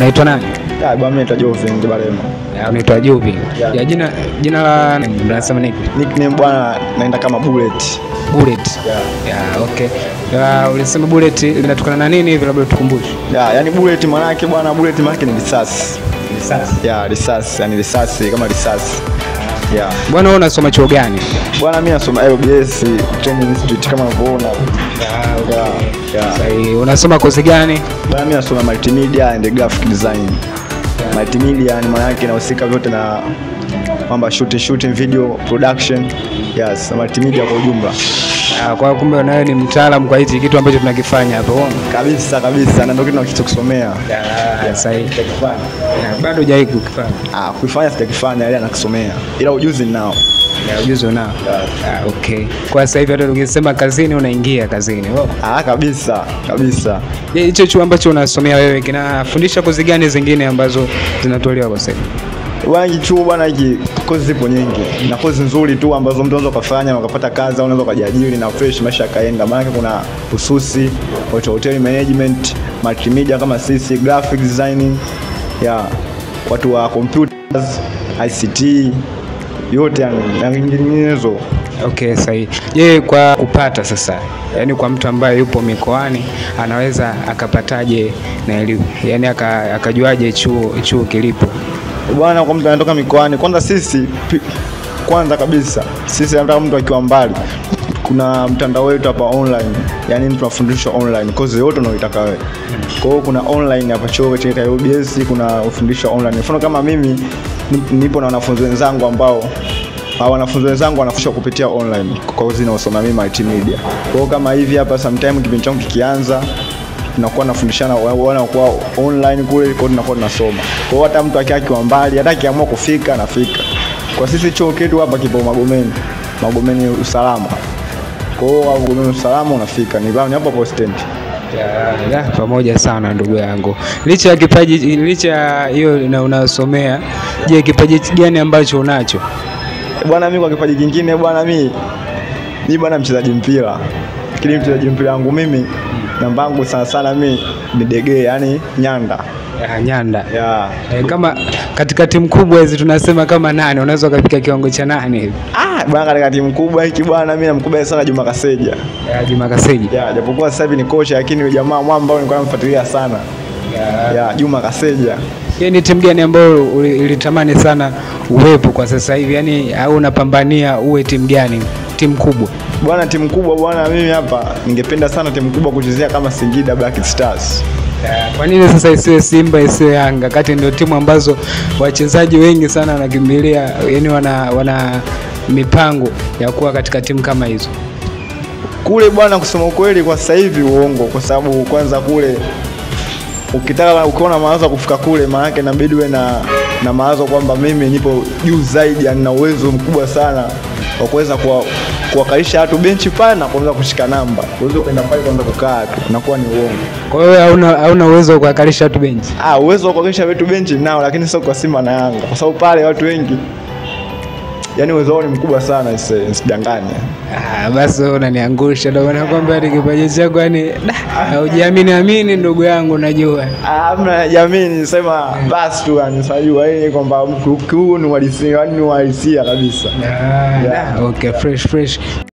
Naitwa nani? Bwana mimi naitwa Jovin Kibalema. Unaitwa Jovin. Ya jina la unasema nini? Nickname bwana naenda kama Bullet. Bullet. Okay. Ulisema Bullet linatokana na nini hivi labda tukumbushe? Yani Bullet maana yake bwana, Bullet maana yake ni risasi. Risasi. Risasi, yani risasi kama risasi. Bwana wewe unasoma chuo gani? Bwana mimi nasoma LBS Training Institute kama unavyoona. Sasa unasoma kozi gani? Bwana mimi nasoma multimedia and graphic design. Multimedia ni maana yake inahusika vyote na mambo shooting video production. Yes, multimedia kwa ujumla. Kwa kumbe wewe ni mtaalamu kwa hichi kitu ambacho tunakifanya hapo. Kabisa, na ndio kitu tunachokisomea. Sasa hivi tukifanya. Bado hujai kukifanya. Kuifanya sitakifanya, ile anakisomea. Ila ujuzi ninao. Ujuzi unao. Okay. Kwa sasa hivi hata ungesema kazini unaingia kazini. Kabisa. Hicho chuo ambacho unasomea wewe kinafundisha kozi gani zingine ambazo zinatolewa kwa sasa? Bwana chuo bwana hiki kozi zipo nyingi. Na kozi nzuri tu ambazo mtu anaweza kufanya ukapata kazi au unaweza kujiajiri na fresh maisha yakaenda. Maana kuna hususi hotel management, multimedia kama sisi, graphic designing, watu wa computers, ICT, yote na nyinginezo. Okay, sahihi. Je, kwa kupata sasa, yani kwa mtu ambaye yupo mikoani anaweza akapataje na elimu? Yani akajuaje chuo kilipo? Bwana kwa mtu anatoka mikoani, kwanza kabisa sisi hata mtu akiwa mbali kuna mtandao wetu hapa online, yani mtu tunafundisha online kozi yote unayoitaka wewe. Kwa hiyo kuna online hapa chuo cha LBS, kuna ufundisho online. Mfano kama mimi nipo na wanafunzi wenzangu ambao wanafundishwa kupitia online kwa kozi ninayosoma mimi multimedia. Kwa hiyo kama hivi hapa sometime kipindi changu kikianza tunakuwa nafundishana wanakuwa online kule, kwa tunakuwa tunasoma. Kwa hiyo hata mtu akiwa mbali hata akiamua kufika anafika. Kwa sisi chuo chetu hapa kipo Magomeni usalama. Kwa hiyo Magomeni usalama unafika. Ni hapo hapo stand. Pamoja sana ndugu yangu. Licha ya kipaji, licha hiyo na unasomea, je, kipaji gani ambacho unacho? Bwana mimi kwa kipaji kingine bwana mimi bwana mchezaji mpira. Lakini mchezaji mpira wangu mimi namba yangu sana mimi ni dege, yani nyanda. Nyanda. Kama katika timu kubwa hizi tunasema kama nani unaweza kufika kiwango cha nani hivi? Bwana katika timu kubwa hiki bwana mimi namkubali sana Juma Kaseja. Juma Kaseja. Japokuwa sasa hivi ni kocha lakini yule jamaa mwamba nilikuwa namfuatilia sana. Juma Kaseja. Yeye ni timu gani ambayo ulitamani sana uwepo kwa sasa hivi? Yani au unapambania uwe timu gani? Timu kubwa. Bwana timu kubwa bwana mimi hapa ningependa sana timu kubwa kuchezea kama Singida Black Stars. Kwa nini sasa isiwe Simba isiwe Yanga kati ndio timu ambazo wachezaji wengi sana wanakimbilia, yani wana mipango ya kuwa katika timu kama hizo? Kule bwana kusema kweli kwa sasa hivi uongo, kwa sababu kwanza kule ukitaka ukiona mawazo kufika kule maana yake inabidi uwe na mawazo kwamba mimi nipo juu zaidi, na uwezo mkubwa sana wa kuweza kuwakalisha watu benchi pale na kuanza kushika namba. Uwezo kwenda pale kwanza kukaa tu inakuwa ni uongo. Kwa hiyo hauna uwezo wa kuwakalisha watu benchi? Uwezo wa kuwakalisha watu benchi nao, lakini sio kwa Simba na Yanga. Kwa sababu pale watu wengi yani uwezo wao ni mkubwa sana, usidanganye. Basi unaniangusha ndio maana kwamba kipaji chako yani hujiamini ndugu yangu najua. Hamna jamini, sema basi tu yani sajua yeye kwamba huu ni uhalisia kabisa. Okay, fresh.